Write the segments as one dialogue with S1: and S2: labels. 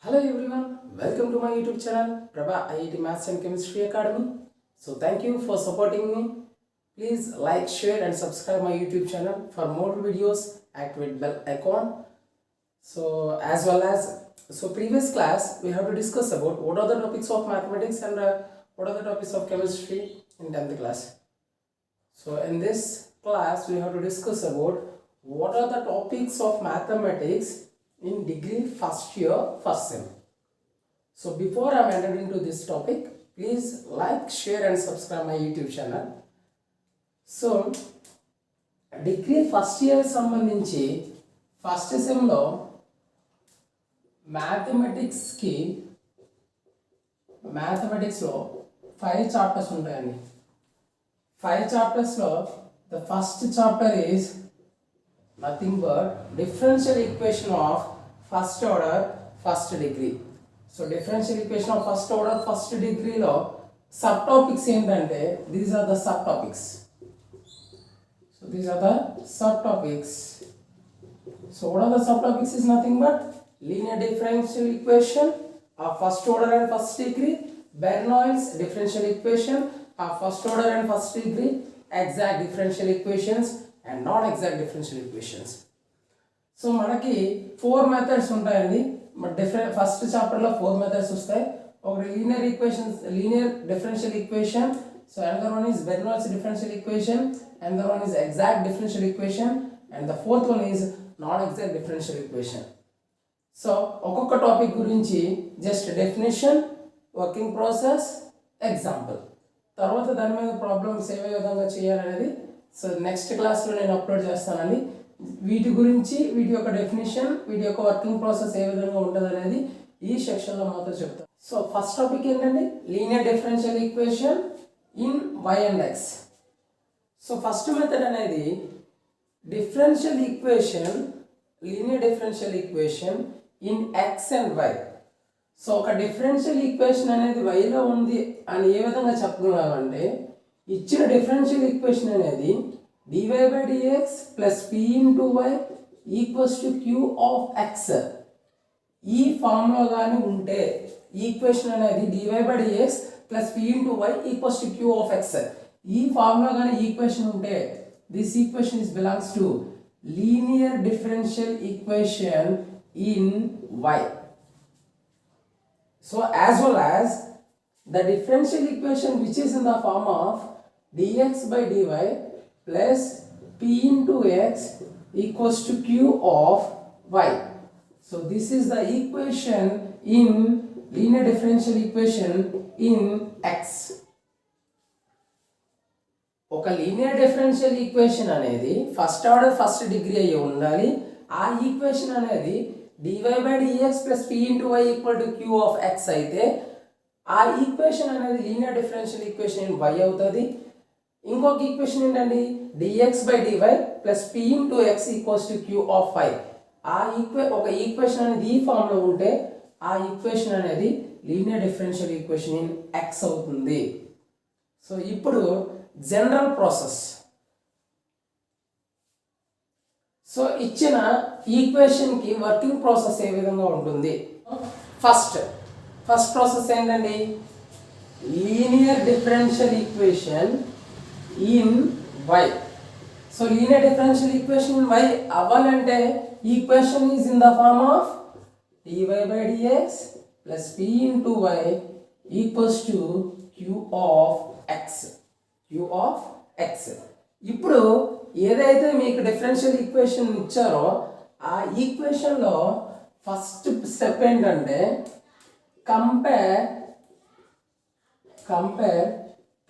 S1: Hello everyone, welcome to my YouTube channel Prabha IIT Maths and Chemistry Academy. So thank you for supporting me. Please like, share and subscribe my YouTube channel for more videos. Activate bell icon. So as well as previous class we have to discuss about what are the topics of mathematics and what are the topics of chemistry in 10th class. So in this class we have to discuss about what are the topics of mathematics in degree first year first sem. So before I enter into this topic, please like, share and subscribe my YouTube channel. So degree first year సంబంధించి first సెమ్లో మ్యాథమెటిక్స్లో 5 chapters ఉంటాయండి. 5 చాప్టర్స్లో the first chapter is nothing but differential equation of first order first degree. So differential equation of first order first degree lo subtopics ఏంటంటే these are the subtopics. So these are the subtopics. So what are the subtopics is nothing but linear differential equation of first order and first degree, Bernoulli's differential equation of first order and first degree, exact differential equations and non-exact differential equations. So మనకి 4 methods ఉంటాయండి. Different first చాప్టర్లో 4 methods వస్తాయి. ఒకటి linear differential equation. So another one is Bernoulli's differential equation, another one is exact differential equation and the fourth one is non exact differential equation. So ఒక్కొక్క topic గురించి just definition, working process, example, తర్వాత దాని మీద problems ఏ విధంగా చేయాలనేది so next క్లాస్లో నేను upload చేస్తానండి. వీటి గురించి, వీటి యొక్క డెఫినేషన్, వీటి యొక్క వర్కింగ్ ప్రాసెస్ ఏ విధంగా ఉంటుంది అనేది ఈ సెక్షన్లో మాత్రం చెప్తాను. సో ఫస్ట్ టాపిక్ ఏంటండి, linear differential equation in y and x. So first method అనేది differential equation, linear differential equation in x and y. So ఒక డిఫరెన్షియల్ ఈక్వేషన్ అనేది వైలో ఉంది అని ఏ విధంగా చెప్పగలమంటే, ఇచ్చిన డిఫరెన్షియల్ ఈక్వేషన్ అనేది dy by dx plus p into y equals to q of x. ఈ ఫార్ములా కానీ ఉంటే ఈక్వేషన్ అనేది dy by dx plus p into y equals to q of x, ఈ ఫార్ములా కానీ ఈక్వేషన్ ఉంటే this equation is belongs to linear differential equation in y. So as well as the differential equation which is in the form of dx by dy plus p into x equals to q of y. So this is the equation in linear differential equation in x. ఒక linear differential equation అనేది first order first degree అయ్యి ఉండాలి. ఆ equation అనేది dy by dx plus p into y equal to q of x అయితే ఆ equation అనేది linear differential equation in y అవుతుంది. ఇంకొక ఈక్వేషన్ ఏంటండి, dx by dy plus p into x equals to q of y. ఒక equation అనేది ఈ form లో ఉంటే ఆ ఈక్వేషన్ అనేది linear differential equation in x అవుతుంది. సో ఇప్పుడు జనరల్ ప్రాసెస్. సో ఇచ్చిన ఈక్వేషన్ కి వర్కింగ్ ప్రాసెస్ ఏ విధంగా ఉంటుంది, ఫస్ట్ ప్రాసెస్ ఏంటండి, linear differential equation in y. So linear differential equation in y అవ్వాలంటే equation is in the form of dy by dx plus p into y equals to q of x. ఇప్పుడు ఏదైతే మీకు differential equation ఇచ్చారో ఆ ఈక్వేషన్లో first step ఏంటంటే compare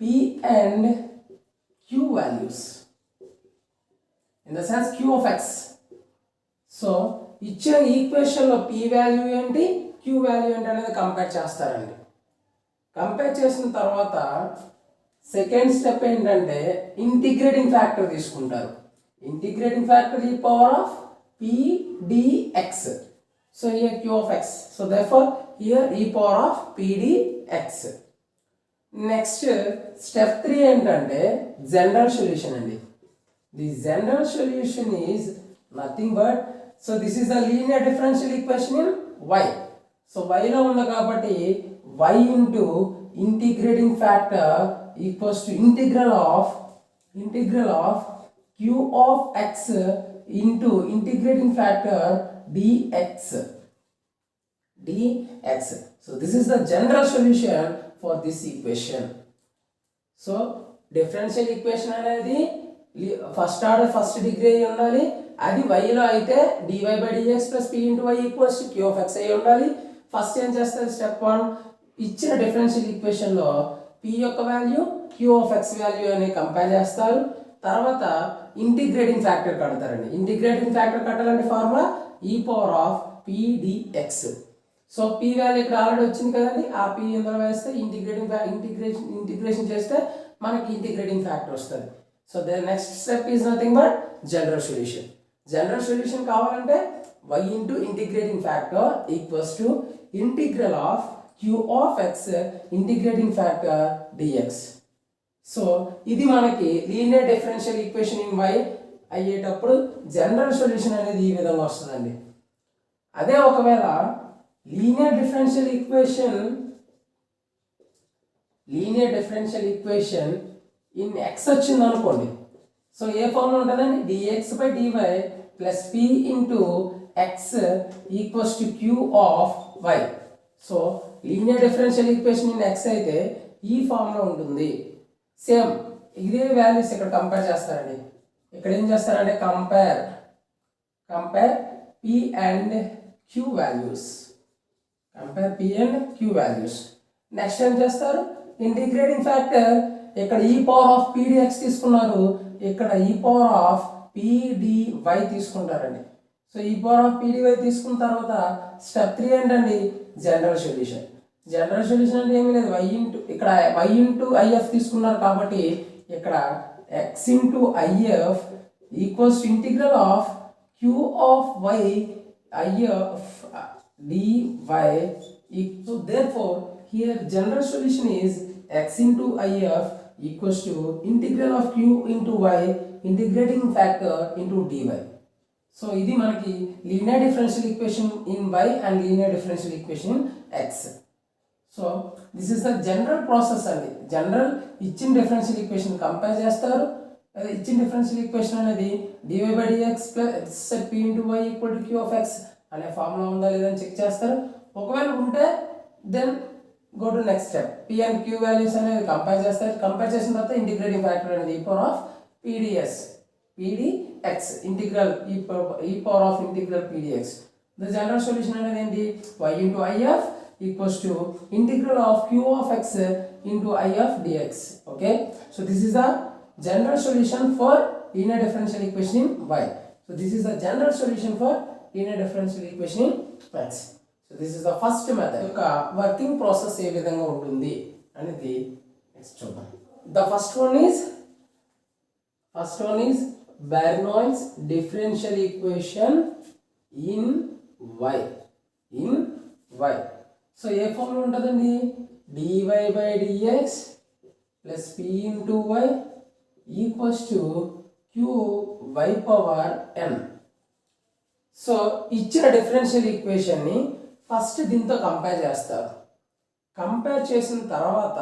S1: p and q values in the sense q of x. So ఇచ్చిన ఈక్వేషన్లో p value ఏంటి, q value ఏంటి అనేది కంపేర్ చేస్తారండి. కంపేర్ చేసిన తర్వాత సెకండ్ స్టెప్ ఏంటంటే ఇంటిగ్రేటింగ్ ఫ్యాక్టర్ తీసుకుంటారు. ఇంటిగ్రేటింగ్ ఫ్యాక్టర్ ఈ power of p dx. So here q of x. So therefore here e power of p dx. Next step 3 ఏంటంటే జనరల్ సొల్యూషన్ అండి. The general solution is nothing but, so this is the linear differential equation in y. So వైలో ఉంది కాబట్టి y into integrating factor equals to integral of q of x into integrating factor dx. So this is the general solution for this equation. So differential equation అనేది first order first degree అయి ఉండాలి. అది వైలో అయితే dy by dx plus p into y equals to q of x అయి ఉండాలి. First ఏం చేస్తారు, step 1 ఇచ్చిన డిఫరెన్షియల్ ఈక్వేషన్ లో p యొక్క value q of x value అని కంపేర్ చేస్తారు. తర్వాత ఇంటిగ్రేటింగ్ ఫ్యాక్టర్ కడతారండి. ఇంటిగ్రేటింగ్ ఫ్యాక్టర్ కట్టాలంటే formula e power of p dx. So p value ఇక్కడ ఆల్రెడీ వచ్చింది కదండి, ఆ p ఇందులో వేస్తే ఇంటిగ్రేషన్ చేస్తే మనకి ఇంటిగ్రేటింగ్ ఫ్యాక్టర్ వస్తుంది. So the next step is nothing but general solution. General solution కావాలంటే y into integrating factor equals to integral of q of x integrating factor dx. So ఇది మనకి linear differential equation in y అయ్యేటప్పుడు general solution అనేది ఈ విధంగా వస్తుందండి. అదే ఒకవేళ linear differential equation in x వచ్చింది అనుకోండి. సో ఏ ఫార్మ్ ఉంటుందండి, dx by dy plus p into x equals to q of y. So linear differential equation in x అయితే ఈ ఫామ్ లో ఉంటుంది. సేమ్ ఇదే వాల్యూస్ ఇక్కడ కంపేర్ చేస్తారండి. ఇక్కడ ఏం చేస్తారంటే compare p and q values. Next ఏం చేస్తారు, ఇంటిగ్రేటింగ్ ఫ్యాక్టర్ ఇక్కడ e power of p dx తీసుకున్నారు, ఇక్కడ e power of p dy తీసుకుంటారండి. So e power of p dy తీసుకున్న తర్వాత స్టెప్ 3 ఏంటండి, జనరల్ సొల్యూషన్. జనరల్ సొల్యూషన్ అంటే ఏమీ లేదు, ఇక్కడ y ఇంటూ if తీసుకున్నారు కాబట్టి ఇక్కడ x into if equals to integral of q of y if dy. So therefore here general solution is x into if equals to integral of q into y integrating factor into dy. So ఇది మనకి linear differential equation in y and linear differential equation in x. So this is the general process అండి. General ఇచ్చిన differential equation compare చేస్తారు. ఇచ్చిన differential equation అనేది dy by dx plus p into y equal to q of x అనే formula ఉందా లేదని check చేస్తారు. ఒకవేళ ఉంటే then go to next step, p and q values అనేది కంపేర్ చేస్తారు. కంపేర్ చేసిన తర్వాత ఇంటిగ్రేటింగ్ ఫ్యాక్టర్ అనేది e power of pdx integral e power of integral pdx. The general solution అనేది ఏంటి, y into if equals to integral of q of x into if dx. Okay, so this is the general solution for linear differential equation in y. So this is the general solution for linear differential equation in x. So this is the first method. యొక్క working process ఏ విధంగా ఉంటుంది అనేది next చూద్దాం. The first one is Bernoulli's differential equation in y. So ఏ form లో ఉంటుందండి, dy by dx plus p into y equals to q y power n. So ఇచ్చిన డిఫరెన్షియల్ ఈక్వేషన్ ని ఫస్ట్ దీంతో కంపేర్ చేస్తారు. కంపేర్ చేసిన తర్వాత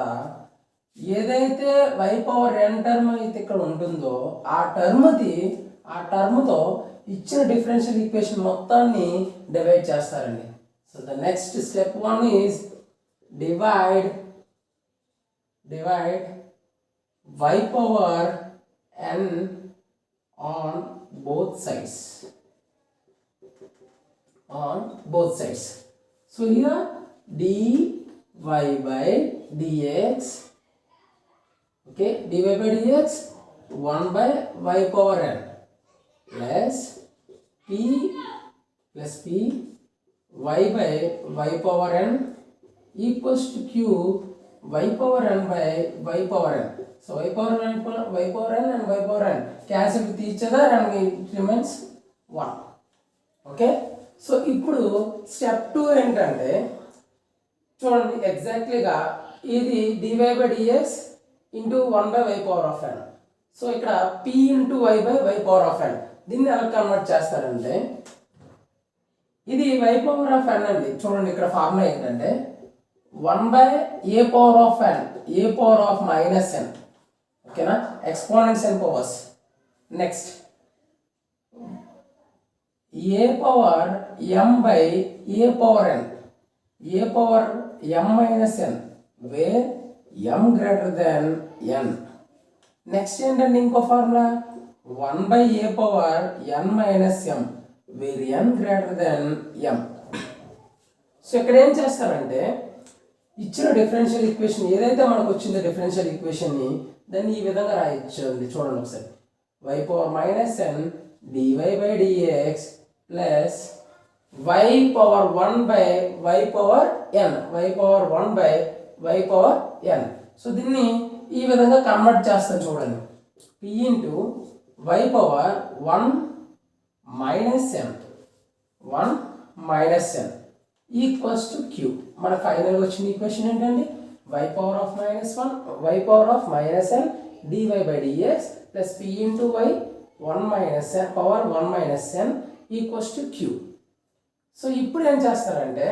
S1: ఏదైతే y పవర్ n టర్మ్ అయితే ఇక్కడ ఉంటుందో ఆ టర్మ్తో ఇచ్చిన డిఫరెన్షియల్ ఈక్వేషన్ మొత్తాన్ని డివైడ్ చేస్తారండి. So the next step 1 is divide y power n on both sides. So here dy by dx, okay, dy by dx 1 by y power n plus p y by y power n equals to q y power n by y power n. So y power n and y power n cancel with each other and it remains 1. Okay, so ఇప్పుడు step 2 ఏంటంటే చూడండి, ఎగ్జాక్ట్లీగా ఇది dy by dx into 1 by y power of n. So ఇక్కడ p into y by y power of n, దీన్ని ఎలా convert చేస్తారంటే ఇది y power of n అండి. చూడండి ఇక్కడ ఫార్ములా ఏంటంటే 1/a power of n, a power of minus n, ఓకేనా, exponents n powers. Next a power m by a power n, a power m minus n where m greater than n. Next ఏంటంటే ఇంకో formula 1/a power n minus m where n greater than m. సో ఇక్కడ ఏం చేస్తారంటే ఇచ్చిన differential equation ఏదైతే మనకు వచ్చిందో డిఫరెన్షియల్ ఈక్వేషన్ని దాన్ని ఈ విధంగా రాయొచ్చు అండి. చూడండి ఒకసారి, y power minus n dy by dx plus y power 1 by y power n, y power 1 by y power n. So దీన్ని ఈ విధంగా కన్వర్ట్ చేస్తాను. చూడండి, p into y power 1 minus n, 1 minus n equals to q. మన ఫైనల్గా వచ్చిన equation ఏంటండి, y power of minus 1, y power of minus n dy by dx plus p into y 1 minus n power 1 minus n equals to q. So ఇప్పుడు ఏం చేస్తారంటే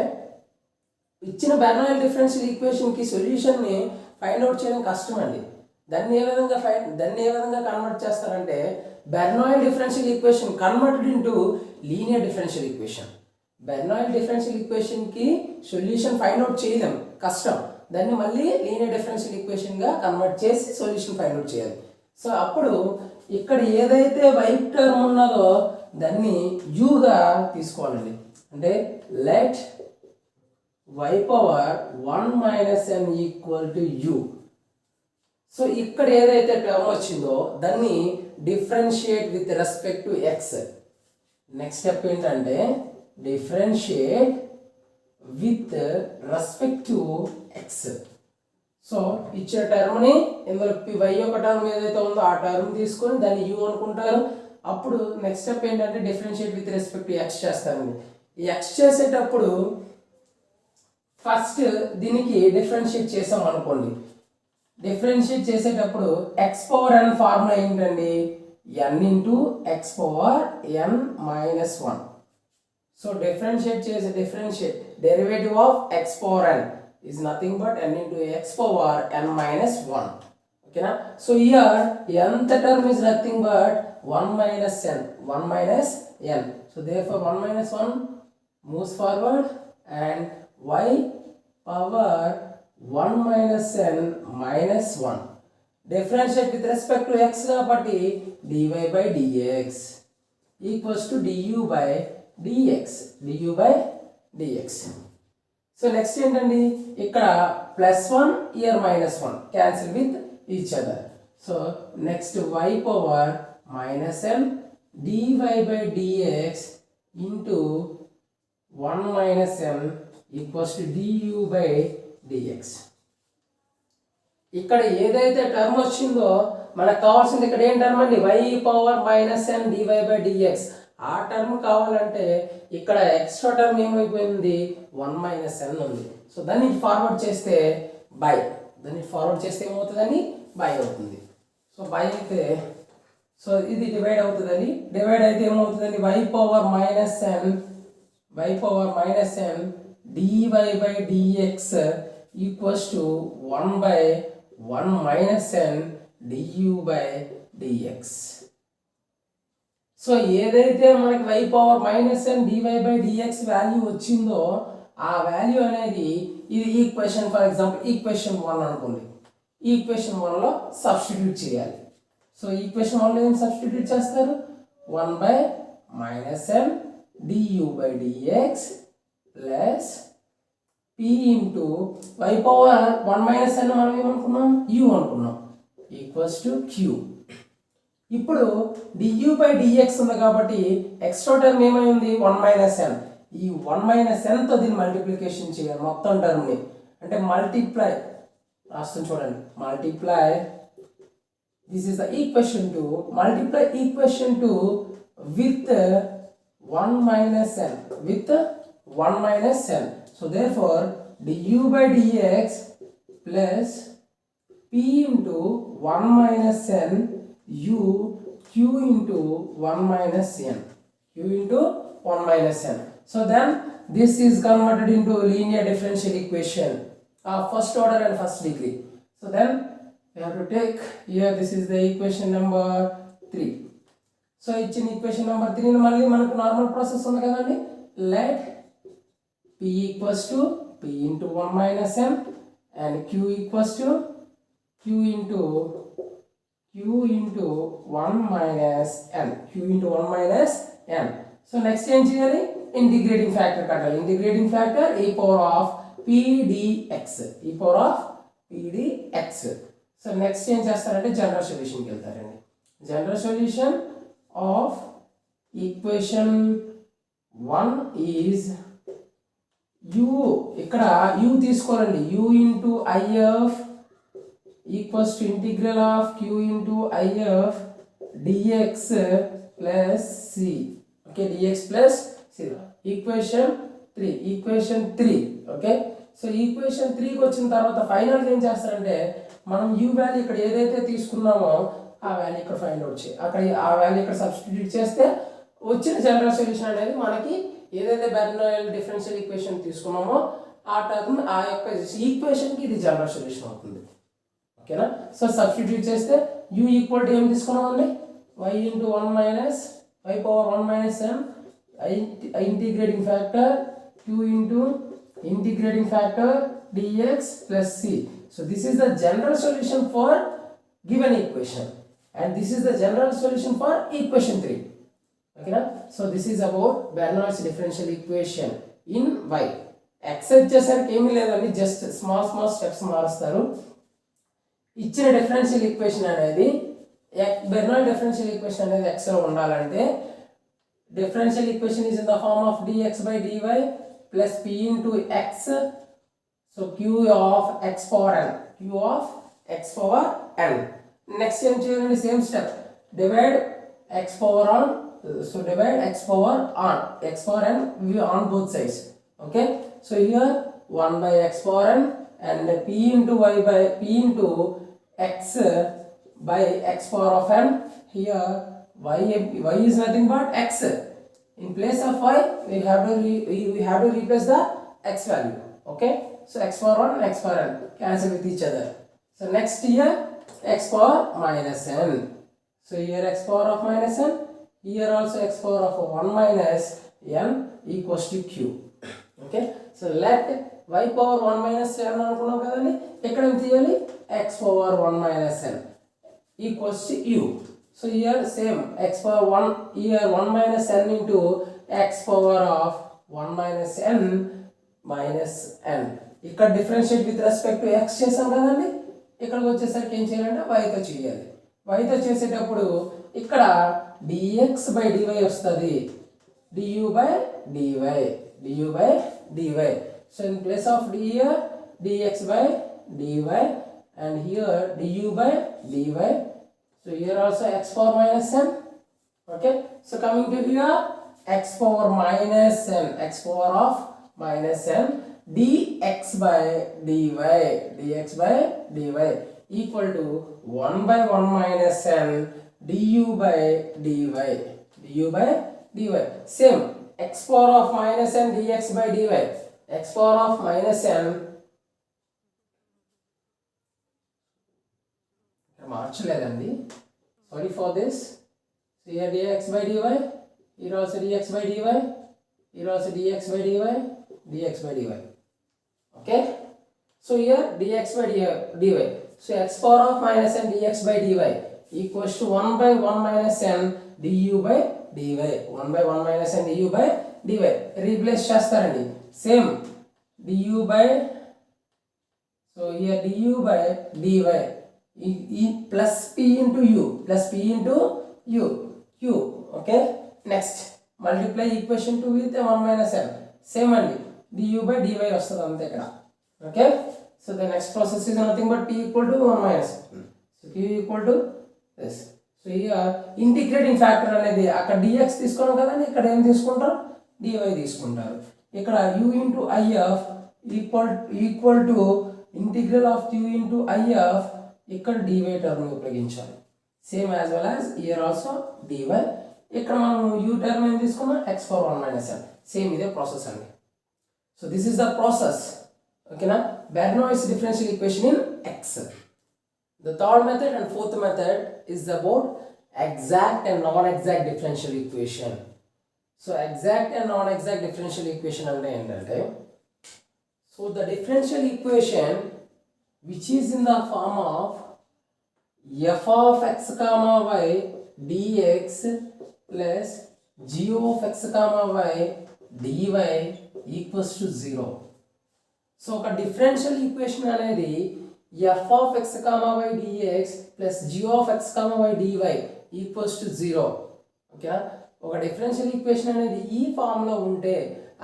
S1: ఇచ్చిన Bernoulli differential ఈక్వేషన్కి సొల్యూషన్ని ఫైండ్ అవుట్ చేయడం కష్టం అండి. దాన్ని ఏ విధంగా కన్వర్ట్ చేస్తారంటే Bernoulli differential equation converted into linear differential equation. Bernoulli differential ఈక్వేషన్కి సొల్యూషన్ ఫైండ్ అవుట్ చేయలేం, కష్టం. దాన్ని మళ్ళీ లీనియర్ డిఫరెన్షియల్ ఈక్వేషన్గా కన్వర్ట్ చేసి సొల్యూషన్ ఫైండ్ అవుట్ చేయాలి. సో అప్పుడు ఇక్కడ ఏదైతే వైట్ టర్మ్ ఉన్నదో దాన్ని యూగా తీసుకోవాలండి. అంటే let y power 1 minus n equal to u. So ఇక్కడ ఏదైతే టర్మ్ వచ్చిందో దాన్ని differentiate with respect to x. Next step ఏంటంటే differentiate with respect to x. So ఇచ్చే టర్మ్ని ఇందులో y యొక్క టర్మ్ ఏదైతే ఉందో ఆ టర్మ్ తీసుకొని దాన్ని u అనుకుంటారు. అప్పుడు నెక్స్ట్ స్టెప్ ఏంటంటే differentiate with respect to x చేస్తారండి. ఈ x చేసేటప్పుడు ఫస్ట్ దీనికి డిఫరెన్షియేట్ చేసాం అనుకోండి. డిఫరెన్షియేట్ చేసేటప్పుడు x పవర్ n ఫార్ములా ఏంటండి, n into x power n minus 1. So differentiate derivative of x power n is nothing but n into x power n minus 1. Okay na? So here nth term is nothing but 1 minus n, 1 minus n. So therefore 1 minus 1 moves forward and y power 1 minus n minus 1. Differentiate with respect to x కాబట్టి dy by dx equals to du by dx. So next ఏంటండి, ఇక్కడ +1 year -1 cancel with each other. So next y power -n dy by dx into 1 - n equals to du by dx. ఇక్కడ ఏదైతే term వచ్చిందో మనకు కావాల్సింది ఇక్కడ ఏం term అండి, y power -n dy by dx. ఆ టర్మ్ కావాలంటే ఇక్కడ ఎక్స్ట్రా టర్మ్ ఏమైపోయింది, 1 - n ఉంది. సో దాన్ని ఫార్వర్డ్ చేస్తే ఏమవుతుందని బై అవుతుంది. సో బై అయితే సో ఇది డివైడ్ అవుతుందండి. డివైడ్ అయితే ఏమవుతుందండి, y power -n dy by dx equals to 1/1 - n du by dx. So ఏదైతే మనకి y power -n dy by dx value వచ్చిందో ఆ వాల్యూ అనేది ఇది ఈక్వేషన్, ఫర్ ఎగ్జాంపుల్ ఈక్వేషన్ 1 అనుకోండి. ఈక్వేషన్ 1లో సబ్స్టిట్యూట్ చేయాలి. సో ఈక్వేషన్ 1లో ఏం సబ్స్టిట్యూట్ చేస్తారు, 1/-n du by dx plus p into y power 1 - n మనం ఏమనుకున్నాం, u అనుకున్నాం, ఈక్వల్స్ టు q. ఇప్పుడు du by dx ఉంది కాబట్టి ఎక్స్ట్రా టర్మ్ ఏమైంది, 1 - n. ఈ 1 - n తో దీన్ని మల్టిప్లికేషన్ చేయాలి మొత్తం టర్మ్ని. అంటే మల్టిప్లై రాస్తుంది చూడండి, multiply this is the equation 2, multiply equation 2 with 1 - n. So therefore du by dx plus p into 1 - n u q into 1 - n, q into 1 - n. So then this is converted into linear differential equation of first order and first degree. So then we have to take here, this is the equation number 3. So ఇచ్చిన equation number 3 ని మళ్ళీ మనకు normal process ఉంది కదండి. Let p equals to p into 1 minus n and q equals to q into 1 minus n. q into 1 minus n. So next ఏం చేయాలి, integrating factor కట్టాలి. Integrating factor e power of p dx, e power of p dx. So next ఏం చేస్తారంటే general సొల్యూషన్కి వెళ్తారండి. General solution of equation 1 is u, ఇక్కడ u తీసుకోవాలండి. u into if equals to integral of q into if dx plus c. Okay, dx plus c. Equation 3. Okay, so equation 3కి వచ్చిన తర్వాత ఫైనల్గా ఏం చేస్తారంటే మనం u వాల్యూ ఇక్కడ ఏదైతే తీసుకున్నామో ఆ వాల్యూ ఇక్కడ ఫైండ్ అవుట్ చేయాలి. అక్కడ ఆ వాల్యూ ఇక్కడ సబ్స్టిట్యూట్ చేస్తే వచ్చిన జనరల్ సొల్యూషన్ అనేది మనకి ఏదైతే బెర్నౌల్లి డిఫరెన్షియల్ ఈక్వేషన్ తీసుకున్నామో ఆ టర్మ్ ఆ యొక్క ఈక్వేషన్కి ఇది జనరల్ సొల్యూషన్ అవుతుంది. ఓకేనా, సో సబ్స్టిట్యూట్ చేస్తే u ఈక్వల్ టు ఏం తీసుకున్నామండి, y into 1 minus y power 1 minus n integrating factor q into integrating factor dx plus c. So this is the general solution for given equation and this is the general solution for equation 3. Okay na? So this is about Bernoulli's differential equation in y. x వచ్చేసరికి ఏమీ లేదండి, just small steps మారుస్తారు. ఇచ్చిన differential equation అనేది Bernoulli differential equation అనేది x లో ఉండాలంటే differential equation is in the form of dx by dy plus p into x. So q of x power n, q of x power n. Next ఏం చేయాలండి, same step, divide x power on, so divide x power n on both sides. Okay, so here 1 by x power n and p into y by p into x by x power of n. Here y is nothing but x. In place of y we have to replace the x value. Okay, so x power 1 x power n cancel with each other. So next here x power minus n. So here x power of minus n, here also x power of 1 minus n equals to q. Okay, so let y power 1 minus n అనుకున్నాం కదండి, ఇక్కడ ఏం తీయాలి, x power 1 minus n equals to u. So here same x power 1, here 1 minus n into x power of 1 minus n minus n. ఇక్కడ differentiate with respect to x చేసాం కదండి, ఇక్కడికి వచ్చేసరికి ఏం చేయాలంటే yతో చేయాలి. yతో చేసేటప్పుడు ఇక్కడ dx by dy వస్తుంది, du by dy. So in place of d here dx by dy and here du by dy. So here also x power minus n. Okay, so coming to here x power minus n, x power of minus n dx by dy equal to 1 by 1 minus n du by dy. Same x power of minus n dx by dy, x power of minus n మార్చలేదండి, sorry for this. So here dx by dy, here also dx by dy, here also dx by dy. Okay, so here dx by dy. So x power of minus n dx by dy equals to 1 by 1 minus n du by dy. 1 by 1 minus n du by dy replace చేస్తారండి. Same du by, so here du by dy plus p into u, q. Okay, next multiply equation 2 with 1 minus n. Same అండి, du by dy వస్తుంది అంతే ఇక్కడ. Okay, so the next process is nothing but p equal to 1 minus n. So q equal to this. So here integrating factor అనేది అక్కడ dx తీసుకున్నాం కదండి, ఇక్కడ ఏం తీసుకుంటారు, dy తీసుకుంటారు. ఇక్కడ u into if equal to integral of q into if, ఇక్కడ dy టర్మ్ ఉపయోగించాలి. Same as well as here also dy ఇక్కడ మనం u టర్మ్ ఏం తీసుకున్నాం x power 1 minus n. Same ఇదే ప్రాసెస్ అండి. So this is the process. ఓకేనా, Bernoulli's differential equation in x. The third method and fourth method is about exact and non-exact differential equation. So exact and non-exact differential equation అంటే ఏంటంటే, so the differential equation which is in the form of f of x comma y dx plus g of x comma y dy equals to 0. So ఒక differential equation అనేది f of x comma y dx plus g of x comma y dy equals to 0. ఓకేనా, ఒక differential equation అనేది ఈ ఫామ్లో ఉంటే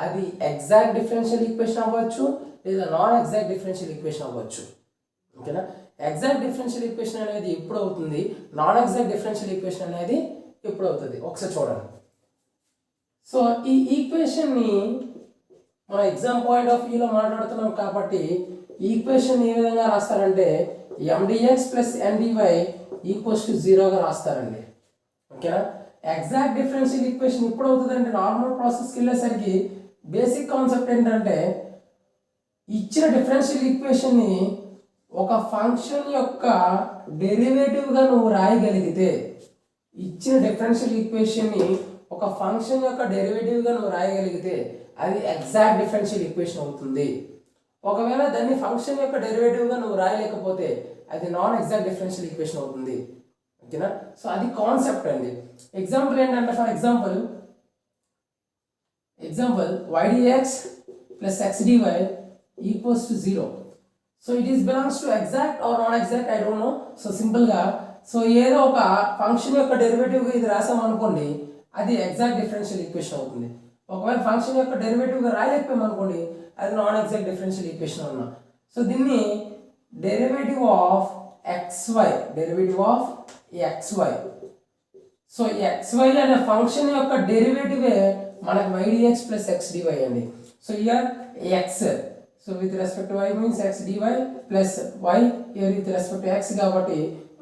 S1: అది exact differential equation అవ్వచ్చు లేదా నాన్ ఎగ్జాక్ట్ డిఫరెన్షియల్ ఈక్వేషన్ అవ్వచ్చు. ఓకేనా, ఎగ్జాక్ట్ డిఫరెన్షియల్ ఈక్వేషన్ అనేది ఎప్పుడు అవుతుంది, నాన్ ఎగ్జాక్ట్ డిఫరెన్షియల్ ఈక్వేషన్ అనేది ఎప్పుడు అవుతుంది ఒకసారి చూడండి. సో ఈ ఈక్వేషన్ని మనం ఎగ్జామ్ పాయింట్ ఆఫ్ వ్యూలో మాట్లాడుతున్నాం కాబట్టి ఈక్వేషన్ ఏ విధంగా రాస్తారంటే mdx plus ndy equals to 0గా రాస్తారండి. ఓకేనా, ఎగ్జాక్ట్ డిఫరెన్షియల్ ఈక్వేషన్ ఎప్పుడు అవుతుంది అంటే నార్మల్ ప్రాసెస్కి వెళ్ళేసరికి బేసిక్ కాన్సెప్ట్ ఏంటంటే ఇచ్చిన డిఫరెన్షియల్ ఈక్వేషన్ని ఒక ఫంక్షన్ యొక్క డెరివేటివ్గా నువ్వు రాయగలిగితే, ఇచ్చిన డిఫరెన్షియల్ ఈక్వేషన్ని ఒక ఫంక్షన్ యొక్క డెరివేటివ్గా నువ్వు రాయగలిగితే అది ఎగ్జాక్ట్ డిఫరెన్షియల్ ఈక్వేషన్ అవుతుంది. ఒకవేళ దాన్ని ఫంక్షన్ యొక్క డెరివేటివ్గా నువ్వు రాయలేకపోతే అది నాన్ ఎగ్జాక్ట్ డిఫరెన్షియల్ ఈక్వేషన్ అవుతుంది. ఓకేనా, సో అది కాన్సెప్ట్ అండి. ఎగ్జాంపుల్ ఏంటంటే, for example y dx plus x dy equals to 0. So it is belongs to exact or non exact, I don't know. So సింపుల్గా సో ఏదో ఒక ఫంక్షన్ యొక్క డెరివేటివ్గా ఇది రాసామనుకోండి అది ఎగ్జాక్ట్ డిఫరెన్షియల్ ఈక్వేషన్ అవుతుంది. ఒకవేళ ఫంక్షన్ యొక్క డెరివేటివ్గా రాయలేకపోయాం అనుకోండి అది నాన్ ఎగ్జాక్ట్ డిఫరెన్షియల్ ఈక్వేషన్ అన్నా. సో దీన్ని derivative of xy so xy అనే ఫంక్షన్ యొక్క డెరివేటివే మనకి y dx plus x dy అండి. So here x, so with respect to y means x dy plus y here with respect to x కాబట్టి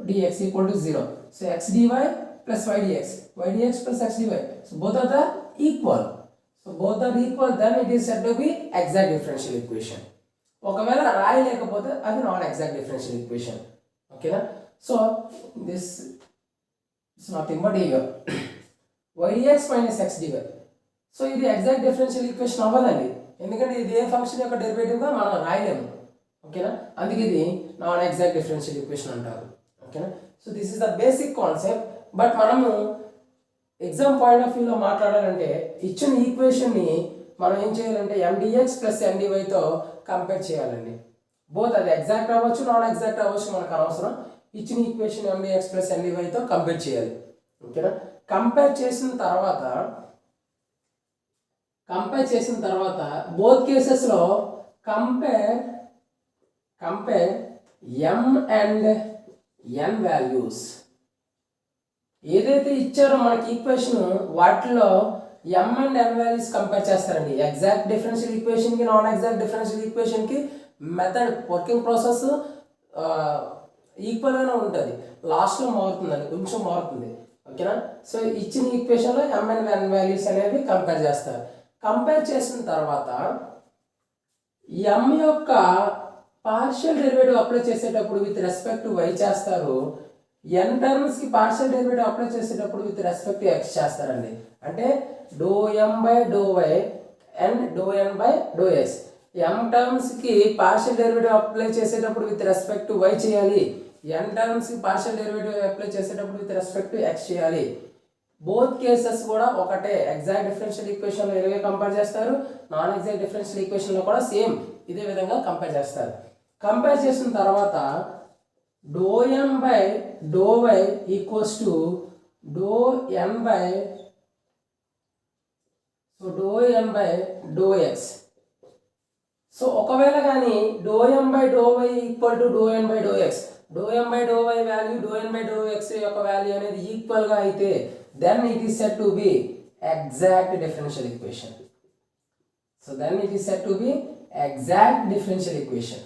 S1: dx equal to 0. So x dy plus y dx plus x dy, so both are the equal. So both are equal, then it is said to B exact differential equation. ఒకవేళ రాయలేకపోతే అది non exact differential equation. ఓకేనా, so this is nothing but here y dx minus x dy. So ఇది exact differential equation అవ్వదండి, ఎందుకంటే ఇది ఏ function యొక్క డెరివేటివ్గా మనం రాయలేము. ఓకేనా, అందుకే ఇది నాన్ ఎగ్జాక్ట్ డిఫరెన్షియల్ ఈక్వేషన్ అంటారు. ఓకేనా, so this is the basic concept. But మనము ఎగ్జామ్ పాయింట్ ఆఫ్ వ్యూలో మాట్లాడాలంటే ఇచ్చిన ఈక్వేషన్ని మనం ఏం చేయాలంటే mdx ప్లస్ ndyతో కంపేర్ చేయాలండి. బోత్ అది ఎగ్జాక్ట్ అవ్వచ్చు నాన్ ఎగ్జాక్ట్ అవ్వచ్చు మనకు అనవసరం. ఇచ్చిన ఈక్వేషన్ mdx ప్లస్ ndyతో కంపేర్ చేయాలి. ఓకేనా, కంపేర్ చేసిన తర్వాత బోత్ కేసెస్లో compare m and n values ఏదైతే ఇచ్చారో మనకి ఈక్వేషన్ వాటిలో m and n values compare చేస్తారండి. ఎగ్జాక్ట్ డిఫరెన్షియల్ ఈక్వేషన్కి నాన్ ఎగ్జాక్ట్ డిఫరెన్షియల్ ఈక్వేషన్కి మెథడ్ వర్కింగ్ ప్రాసెస్ ఈక్వల్గానే ఉంటుంది, లాస్ట్లో మారుతుందండి, కొంచెం మారుతుంది. ఓకేనా, సో ఇచ్చిన ఈక్వేషన్లో m అండ్ n వాల్యూస్ అనేవి కంపేర్ చేస్తారు. కంపేర్ చేసిన తర్వాత m యొక్క పార్షియల్ డెరివేటివ్ అప్లై చేసేటప్పుడు విత్ రెస్పెక్ట్ టు y చేస్తారు, n టర్మ్స్కి పార్షియల్ డెరివేటివ్ అప్లై చేసేటప్పుడు విత్ రెస్పెక్ట్ టు x చేస్తారండి. అంటే do m by do y and do n by do x. m టర్మ్స్కి పార్షియల్ డెరివేటివ్ అప్లై చేసేటప్పుడు with respect to y చేయాలి, n టర్మ్స్కి partial derivative apply చేసేటప్పుడు with respect to x చేయాలి. Both cases కూడా ఒకటే, ఎగ్జాక్ట్ డిఫరెన్షియల్ ఈక్వేషన్లో ఇలాగే compare చేస్తారు, నాన్ ఎగ్జాక్ట్ డిఫరెన్షియల్ ఈక్వేషన్లో కూడా సేమ్ ఇదే విధంగా కంపేర్ చేస్తారు. కంపేర్ చేసిన తర్వాత do m by do y equals to do n by do x. So ఒకవేళ కానీ do m by do y equal to do n by do x, do m by do y value do n by do x యొక్క value అనేది ఈక్వల్గా అయితే then it is said to be exact differential equation. So then it is said to be exact differential equation.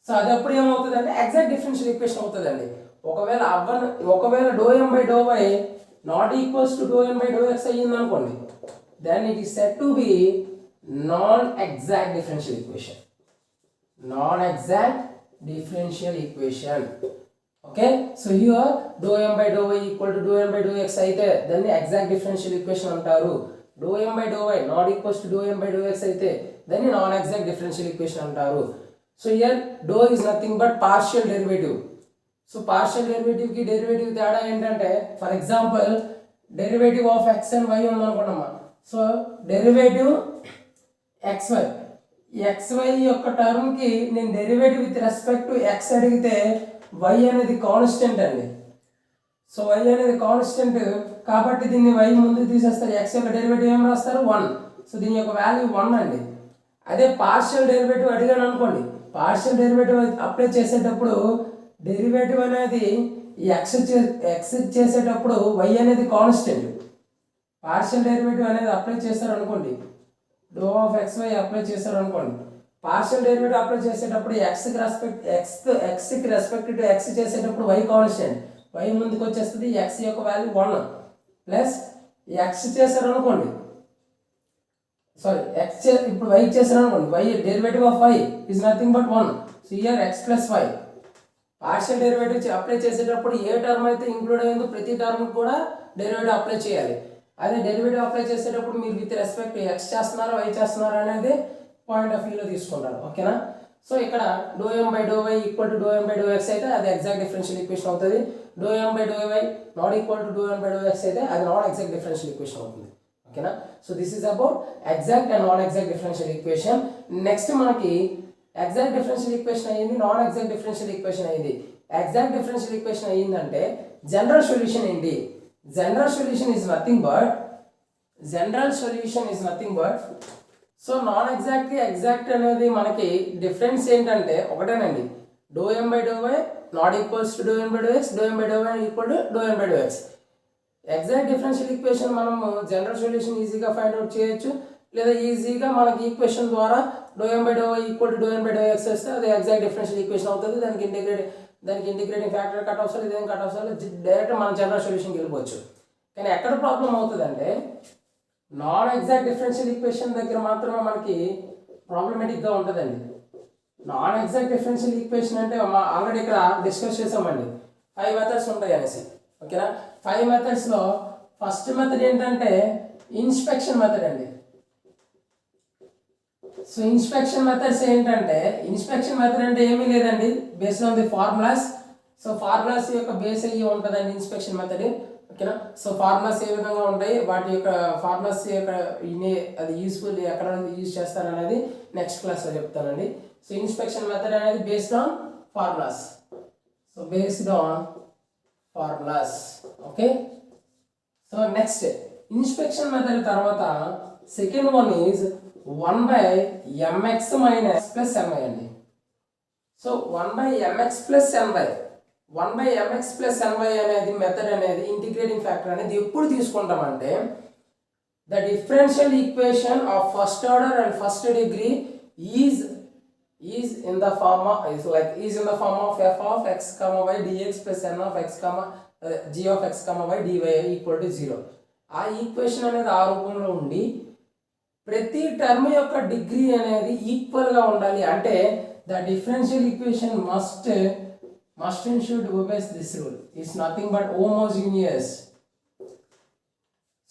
S1: So అది అప్పుడు ఏమవుతుంది అంటే exact differential equation అవుతుందండి. ఒకవేళ do m by do y not equals to do N by do X అయ్యింది అనుకోండి, then it is said to be non exact differential equation. Non exact differential equation. Okay, so here dou m by dou y equal to dou m by dou x అయితే దాన్ని exact differential equation అంటారు. dou m by dou y not equals to dou m by dou x అయితే దాన్ని non exact differential equation అంటారు. So here dou is nothing but partial derivative. So partial derivative కి derivative తేడా ఏంటంటే, for example derivative of x and y ఉంది అనుకున్నామా. So derivative xy xy యొక్క term కి నేను derivative with respect to x అడిగితే y అనేది కాన్స్టెంట్ అండి. సో y అనేది కాన్స్టెంట్ కాబట్టి దీన్ని y ముందు తీసేస్తారు, x యొక్క డెరివేటివ్ ఏం రాస్తారు 1. సో దీని యొక్క వాల్యూ 1 అండి. అదే పార్షియల్ డెరివేటివ్ అడిగాను అనుకోండి, పార్షియల్ డెరివేటివ్ అప్లై చేసేటప్పుడు డెరివేటివ్ అనేది x చేసేటప్పుడు y అనేది కాన్స్టెంట్. పార్షియల్ డెరివేటివ్ అనేది అప్లై చేస్తారు అనుకోండి, do of x y apply చేశారు అనుకోండి, పార్షియల్ డెరివేటివ్ అప్లై చేసేటప్పుడు ఎక్స్కి రెస్పెక్ట్ టు ఎక్స్ చేసేటప్పుడు వై కాన్స్టెంట్, వై ముందుకు వచ్చేస్తుంది, ఎక్స్ యొక్క వాల్యూ 1 ప్లస్ ఎక్స్ చేశారు అనుకోండి, సారీ ఎక్స్ ఇప్పుడు వై చేశారు అనుకోండి, y derivative of y is nothing but 1. So here x plus y. Partial derivative apply చేసేటప్పుడు ఏ టర్మ్ అయితే ఇంక్లూడ్ అయ్యిందో ప్రతి టర్మ్ కూడా డెరివేటివ్ అప్లై చేయాలి. అదే డెరివేటివ్ అప్లై చేసేటప్పుడు మీరు విత్ రెస్పెక్ట్ ఎక్స్ చేస్తున్నారా వై చేస్తున్నారా అనేది పాయింట్ ఆఫ్ వ్యూలో తీసుకుంటారు. ఓకేనా. సో ఇక్కడ do M by do why equal to do M by do x అయితే అది ఎగ్జాక్ట్ డిఫరెన్షియల్ ఈక్వేషన్ అవుతుంది. Do M by do why not equal to do M by do x అయితే అది not exact differential equation అవుతుంది. ఓకేనా. So this is about exact and non exact differential equation. Next మనకి exact differential equation అయ్యింది, non exact differential equation అయ్యింది. Exact differential equation అయ్యిందంటే general solution ఏంటి? General solution is nothing but so non exact కి exact అనేది మనకి difference ఏంటంటే ఒకటేనండి, do M by do why not equals to do M by do X, do M by do why equal to do M by do X. Exact differential equation మనం general solution ఈజీగా find out చేయొచ్చు, లేదా ఈజీగా మనకి equation ద్వారా do M by do why equal to do M by do x వస్తే అది exact differential equation అవుతుంది. దానికి ఇంటిగ్రేటింగ్ ఫ్యాక్టర్ కట్ అవసరం, ఇదేం కట్ అవసరం, డైరెక్ట్ మనం జనరల్ సొల్యూషన్కి వెళ్ళిపోవచ్చు. కానీ ఎక్కడ ప్రాబ్లం అవుతుంది అంటే నాన్ ఎగ్జాక్ట్ డిఫరెన్షియల్ ఈక్వేషన్ దగ్గర మాత్రమే మనకి ప్రాబ్లమేటిక్గా ఉంటుందండి. నాన్ ఎగ్జాక్ట్ డిఫరెన్షియల్ ఈక్వేషన్ అంటే ఆల్రెడీ ఇక్కడ డిస్కస్ చేసామండి, 5 మెథడ్స్ ఉంటాయి అనేసి. ఓకేనా. 5 మెథడ్స్లో ఫస్ట్ మెథడ్ ఏంటంటే ఇన్స్పెక్షన్ మెథడ్ అండి. సో ఇన్స్పెక్షన్ మెథడ్స్ ఏంటంటే, ఇన్స్పెక్షన్ మెథడ్ అంటే ఏమీ లేదండి, based on the formulas. So formulas యొక్క బేస్ అయ్యి ఉంటుందండి ఇన్స్పెక్షన్ మెథడ్. ఓకేనా. సో ఫార్ములాస్ ఏ విధంగా ఉంటాయి, వాటి యొక్క ఫార్ములాస్ యొక్క అది యూస్ఫుల్ ఎక్కడ యూజ్ చేస్తారు అనేది నెక్స్ట్ క్లాస్లో చెప్తానండి. సో ఇన్స్పెక్షన్ మెథడ్ అనేది based on formulas. So based on formulas. Okay. So next inspection method తర్వాత second one is 1/mx minus plus my అండి. So 1/mx plus my 1/mx plus my అనేది method అనేది integrating factor అనేది ఎప్పుడు తీసుకుంటామంటే the differential equation of first order and first degree is in the form of f of x, y dx plus n of x, g of x, y dy equal to 0. ఆ equation అనేది ఆ రూపంలో ఉండి ప్రతి term యొక్క degree అనేది ఈక్వల్గా ఉండాలి. అంటే the differential equation must and should obey this rule. It's nothing but homogeneous.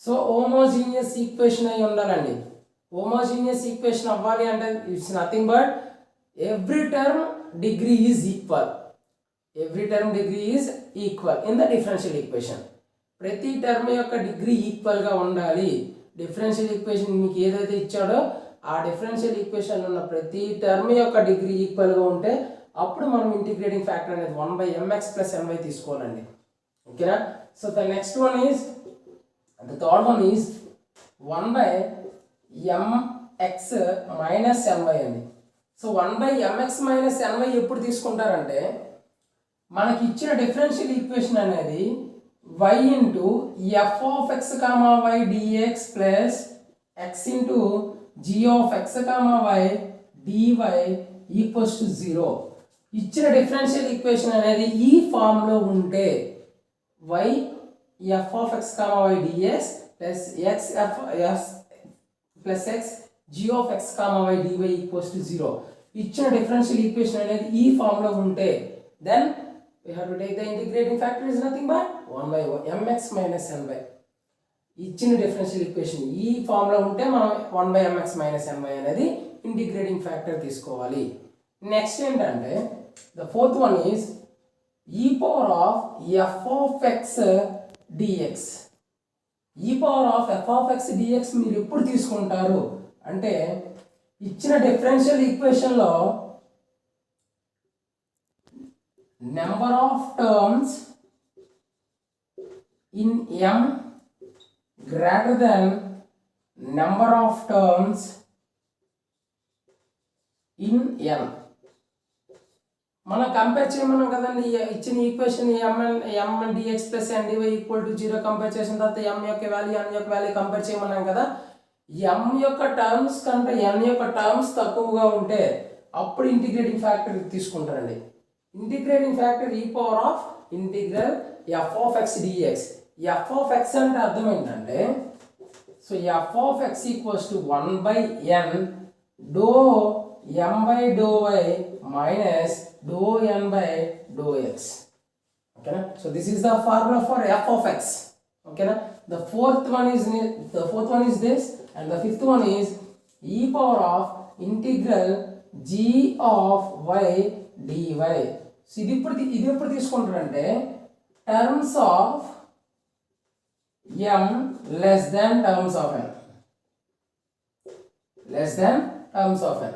S1: So homogeneous equation అయి ఉండాలండి. హోమోజీనియస్ ఈక్వేషన్ అవ్వాలి అంటే it's nothing but every term degree is equal. In the differential equation ప్రతి term యొక్క degree ఈక్వల్గా ఉండాలి. Differential equation మీకు ఏదైతే ఇచ్చాడో ఆ డిఫరెన్షియల్ ఈక్వేషన్ ఉన్న ప్రతి టర్మ్ యొక్క డిగ్రీ ఈక్వల్గా ఉంటే అప్పుడు మనం ఇంటిగ్రేటింగ్ ఫ్యాక్టర్ అనేది 1/mx ప్లస్ my తీసుకోవాలండి. ఓకేనా. So the next one is the third one is 1/mx minus my అండి. సో 1/mx మైనస్ my ఎప్పుడు తీసుకుంటారంటే మనకి ఇచ్చిన డిఫరెన్షియల్ ఈక్వేషన్ అనేది y into f of x, y dx plus x into g of x, y dy equals to 0. ఇచ్చిన differential equation అనేది ఈ ఫామ్లో ఉంటే y f of x comma y dx plus x f s plus x g of x comma y dy equals to 0. ఇచ్చిన differential equation అనేది ఈ form లో ఉంటే then we have to take the integrating factor is nothing but 1 by mx minus ny. ఇచ్చిన differential equation ఈ form లో ఉంటే మనం 1 by mx minus ny అనేది ఇంటిగ్రేటింగ్ ఫ్యాక్టర్ తీసుకోవాలి. నెక్స్ట్ ఏంటంటే the fourth one is e power of f of x dx. e power of f of x dx మీరు ఎప్పుడు తీసుకుంటారు అంటే ఇచ్చిన డిఫరెన్షియల్ ఈక్వేషన్ లో number of terms in m greater than number of terms in n. మనం compare చేయమన్నాం కదండి ఇచ్చిన equation m dx plus n dy equal to 0 compare చేసిన తర్వాత m యొక్క వాల్యూ n యొక్క వాల్యూ కంపేర్ చేయమన్నాం కదా. m యొక్క టర్మ్స్ కంటే n యొక్క టర్మ్స్ తక్కువగా ఉంటే అప్పుడు ఇంటిగ్రేటింగ్ ఫ్యాక్టర్ తీసుకుంటారండి. Integrating factor e power of integral f of x dx. f of x అంటే అర్థం ఏంటంటే so f of x equals to 1 by n dou m by dou y minus dou n by dou x. Okay na? So this is the formula for f of x. Okay na? The fourth one is this, and the fifth one is e power of integral g of y dy. So ఇది ఎప్పుడు తీసుకుంటారంటే terms of m less than terms of n. Less than terms of n.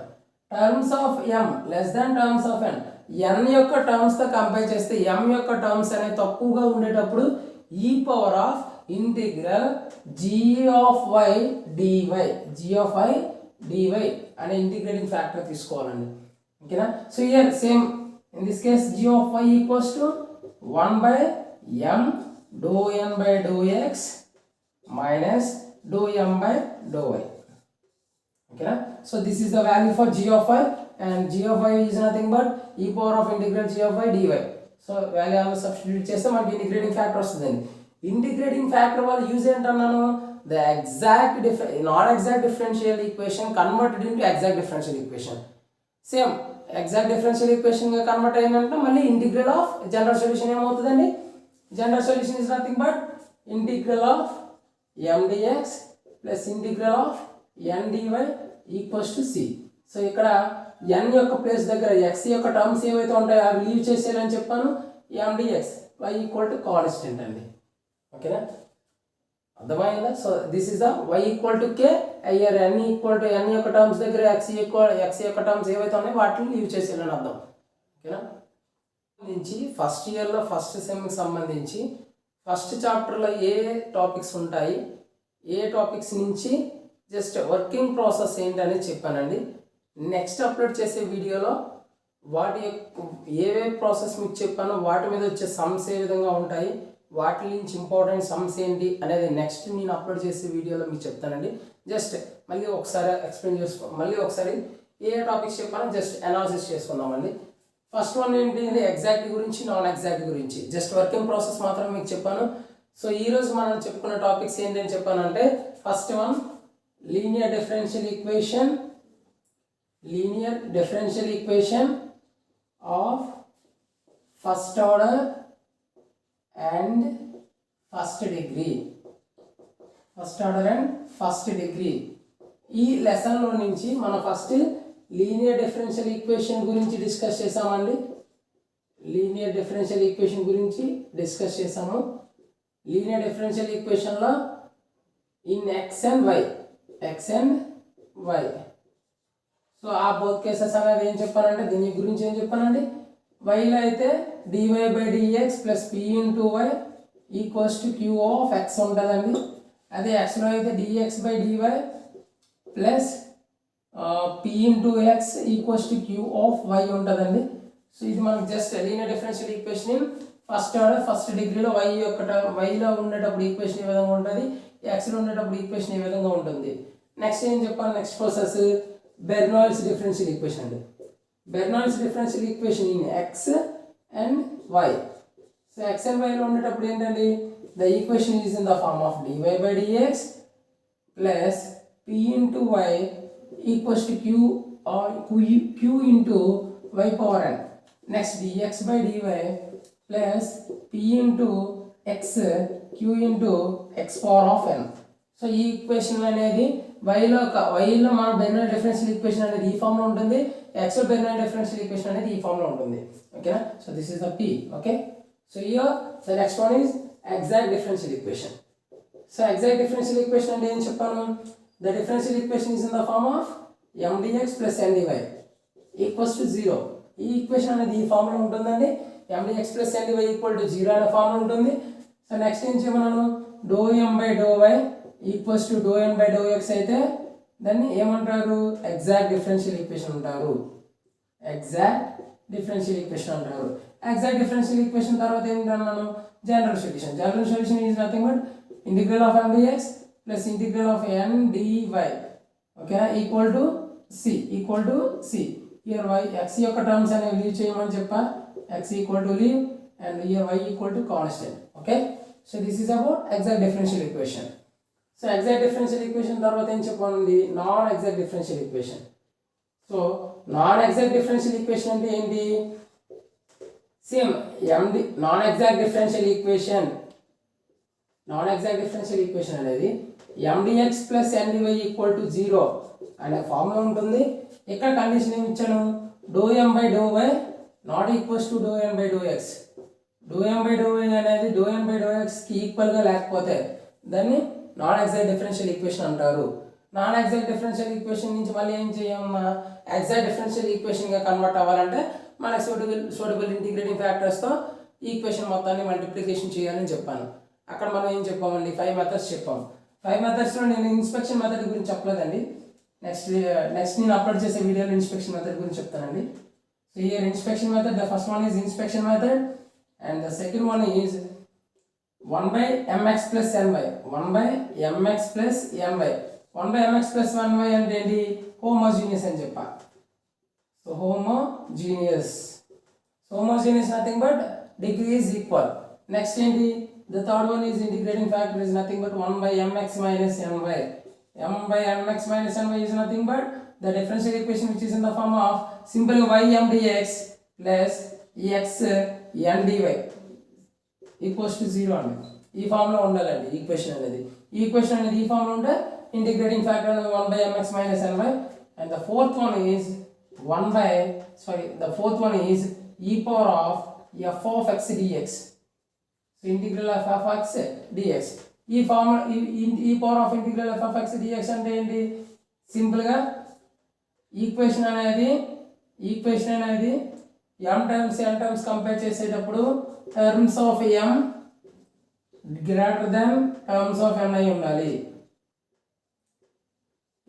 S1: Terms of m less than terms of n. n యొక్క terms తో compare చేస్తే m యొక్క terms అనేది తక్కువగా ఉండేటప్పుడు e power of integral g of y dy అనే integrating factor తీసుకోవాలండి. ఓకేనా. So here same in this case g of y equals to 1 by m dou n by dou x minus dou m by dou y. Okay na? So this is the value for g of y, and g of y is nothing but e power of integral g of y dy. So value అలా substitute చేస్తే మనకి integrating factor వస్తుందండి. Integrating factor వల్ల use ఏంటన్నాను the not exact differential equation converted into exact differential equation. Same exact differential equation గా convert అయ్యిందంటే మళ్ళీ integral of general solution ఏమవుతుందండి. General solution is nothing but integral of m dx plus integral of n dy equals to c. So ఇక్కడ n యొక్క place దగ్గర x యొక్క terms ఏవైతే ఉంటాయో అవి లీవ్ చేసేయాలని చెప్పాను. m dx y equal to constant అండి. ఓకేనా, అర్థమైందా? So this is the y equal to k. అయ్యారు n ఈక్వల్ టు n యొక్క టర్మ్స్ దగ్గర x యొక్క టర్మ్స్ ఏవైతే ఉన్నాయో వాటిని లీవ్ చేసేయాలని అర్థం. ఓకేనా. నుంచి ఫస్ట్ ఇయర్లో ఫస్ట్ సెమ్కి సంబంధించి ఫస్ట్ చాప్టర్లో ఏ టాపిక్స్ ఉంటాయి, ఏ టాపిక్స్ నుంచి జస్ట్ వర్కింగ్ ప్రాసెస్ ఏంటనేది చెప్పానండి. నెక్స్ట్ అప్లోడ్ చేసే వీడియోలో వాటి ఏవే ప్రాసెస్ మీకు చెప్పానో వాటి మీద వచ్చే సమ్స్ ఏ విధంగా ఉంటాయి, వాటి నుంచి ఇంపార్టెంట్ సమ్స్ ఏంటి అనేది నెక్స్ట్ నేను అప్లోడ్ చేసే వీడియోలో మీకు చెప్తానండి. జస్ట్ మళ్ళీ ఒకసారి ఎక్స్ప్లెయిన్ మళ్ళీ ఒకసారి ఏ టాపిక్స్ చెప్పానో జస్ట్ అనాలిసిస్ చేసుకుందామండి. ఫస్ట్ వన్ ఏంటి, ఎగ్జాక్ట్ గురించి, నాన్ ఎగ్జాక్ట్ గురించి, జస్ట్ వర్కింగ్ ప్రాసెస్ మాత్రం మీకు చెప్పాను. సో ఈరోజు మనం చెప్పుకున్న టాపిక్స్ ఏంటి అని చెప్పానంటే first one linear differential equation of first order and first degree. ఈ లెసన్లో నుంచి మనం ఫస్ట్ లీనియర్ డిఫరెన్షియల్ ఈక్వేషన్ గురించి డిస్కస్ చేసామండి. లీనియర్ డిఫరెన్షియల్ చేసాము. లీనియర్ డిఫరెన్షియల్ ఈక్వేషన్లో in x and y. So ఆ బోత్ కేసెస్ అనేది ఏం చెప్పానంటే దీని గురించి ఏం చెప్పానండి, వైలో అయితే dy by dx plus p into y equals to q of x ఉంటుందండి. అదే xలో అయితే dx by dy plus p into x equals to q of y ఉంటుందండి. సో ఇది మనకు just linear differential equation in first order first డిగ్రీలో వైలో ఉండేటప్పుడు equation ఏ విధంగా ఉంటుంది, ఎక్స్లో ఉండేటప్పుడు ఈక్వేషన్ ఏ విధంగా ఉంటుంది. నెక్స్ట్ ఏం చెప్పాలి, next process Bernoulli's differential equation అండి. Bernoulli's differential equation in x and y. So x and yలో ఉండేటప్పుడు ఏంటండి the equation is in the form of dy by dx plus p into y equals to q or q into y power n. Next dx by dy plus p into x q into x power of n. So ఈ equation అనేది వైలో మన Bernoulli differential equation అనేది ఈ ఫామ్లో ఉంటుంది, ఎక్స్లో Bernoulli differential equation అనేది ఈ ఫామ్లో ఉంటుంది. ఓకేనా? So this is the P. Okay, so here the next one is exact differential equation. So exact differential equation అంటే ఏం చెప్పాను? The differential equation is in the form of mdx plus ndy equals to 0. ఈ equation అనేది ఈ ఫామ్లో ఉంటుందండి. mdx plus ndy equal to 0 అనే ఫామ్లో ఉంటుంది. సో నెక్స్ట్ ఏం చేయమన్నాను? Do m by do y equals to do n by do x అయితే దాన్ని ఏమంటారు? ఎగ్జాక్ట్ డిఫరెన్షియల్ ఈక్వేషన్ అంటారు. ఎగ్జాక్ట్ డిఫరెన్షియల్ ఈక్వేషన్ అంటారు. ఎగ్జాక్ట్ డిఫరెన్షియల్ ఈక్వేషన్ తర్వాత ఏంటన్నాను? General solution. General solution is nothing but integral of mdx plus integral of n dy. ఓకేనా? Equal to c. Here y x యొక్క terms అనేవి leave చేయమని చెప్పా. x equal to leave and here y equal to constant. Okay, so this is about exact differential equation. So exact differential equation తర్వాత ఏం చెప్పాలండి? Non exact differential equation. So non exact differential equation అంటే ఏంటి? Same non exact differential equation అనేది mdx plus ndy equal to 0 అనే formula ఉంటుంది. ఇక్కడ condition ఏమి ఇచ్చాను? Do m by do y not equals to do n by do x. Do m by do y అనేది do n by do x కి ఈక్వల్గా లేకపోతే దాన్ని నాన్ ఎగ్జాక్ట్ డిఫరెన్షియల్ ఈక్వేషన్ అంటారు. నాన్ ఎగ్జాక్ట్ డిఫరెన్షియల్ ఈక్వేషన్ నుంచి మళ్ళీ ఏం చేయమ్మా? ఎగ్జాక్ట్ డిఫరెన్షియల్ ఈక్వేషన్గా కన్వర్ట్ అవ్వాలంటే మనకు సూటబుల్ ఇంటిగ్రేటింగ్ ఫ్యాక్టర్స్తో ఈక్వేషన్ మొత్తాన్ని మల్టిప్లికేషన్ చేయాలని చెప్పాను. అక్కడ మనం ఏం చెప్పామండి? 5 మెథడ్స్ చెప్పాము. 5 మెథడ్స్లో నేను ఇన్స్పెక్షన్ మెథడ్ గురించి చెప్పలేదండి. నెక్స్ట్ నేను అప్లోడ్ చేసే వీడియోలో ఇన్స్పెక్షన్ మెథడ్ గురించి చెప్తానండి. So here inspection method, the first one is inspection method and the second one is 1 by mx plus ny. 1 by mx plus ny. 1 by mx plus ny అంటే ఏంటి? Homogeneous అని చెప్పా. So homogeneous nothing but degree is equal. Next ఏంటి? The third one is integrating factor is nothing but 1 by mx minus ny. m by mx minus ny is nothing but the differential equation which is in the form of simple y m dx plus x n dy equals to 0 అండి. ఈ ఫామ్లో ఉండాలండి equation అనేది. ఈ ఫామ్లో ఉంటే integrating factor అనేది 1 by mx minus ny and the fourth one is e power of f of x dx. So integral of f of x dx. ఈ formula e power of integral f of x dx అంటే ఏంటి? సింపుల్గా equation అనేది m times n times compare చేసేటప్పుడు terms of m greater than terms of n అయి ఉండాలి.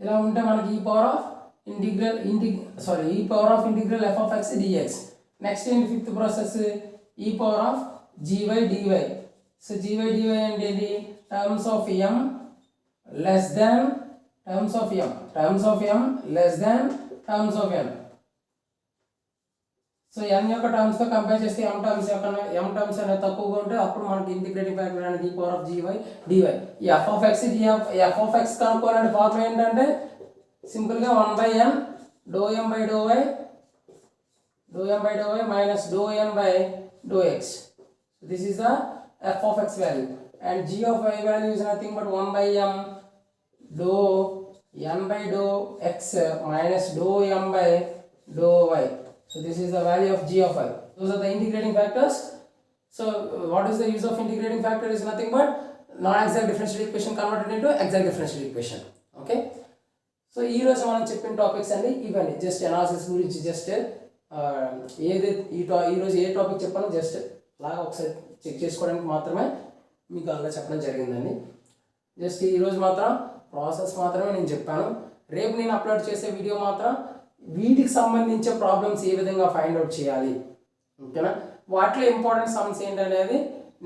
S1: ఇలా ఉంటే మనకి e power of integral f of x dx. Next ఏంటి? Fifth process e power of gy dy. So gy dy అంటే ఏంటి? Terms of m less than terms of m less than terms of n. So n యొక్క టర్మ్స్తో compare చేస్తే m టర్మ్స్ అనేది తక్కువగా ఉంటే అప్పుడు మనకి ఇంటిగ్రేటింగ్ ఫ్యాక్టర్ అనేది e power of gy dy. ఈ f of x కనుక్కోవాలంటే ఫార్ములా ఏంటంటే సింపుల్గా 1 by n do m by do y minus do n by do x. This is the f of x value and g of y value is nothing but 1 by m do n by do x minus do m by do y. So this is the value of g of y. Those are the integrating factors. So what is the use of integrating factor is nothing but non-exact differential equation converted into exact differential equation. Okay. So ఈ రోజు మనం చెప్పిన topics అండి ఇవన్నీ. Just analysis గురించి just ఈరోజు ఏ topic చెప్పానో just అలాగా ఒకసారి చెక్ చేసుకోవడానికి మాత్రమే మీకు అలా చెప్పడం జరిగిందండి. జస్ట్ ఈరోజు మాత్రం ప్రాసెస్ మాత్రమే నేను చెప్పాను. రేపు నేను అప్లోడ్ చేసే వీడియో మాత్రం వీటికి సంబంధించిన ప్రాబ్లమ్స్ ఏ విధంగా ఫైండ్ అవుట్ చేయాలి, ఓకేనా, వాటిలో ఇంపార్టెంట్ సమ్స్ ఏంటనేది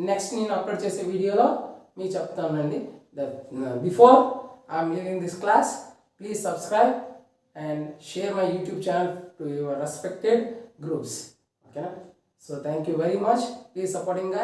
S1: నెక్స్ట్ నేను అప్లోడ్ చేసే వీడియోలో మీకు చెప్తానండి. Before I'm leaving this class, please subscribe and share my YouTube channel to your respected groups, ఓకేనా. So thank you very much. Please supporting guys.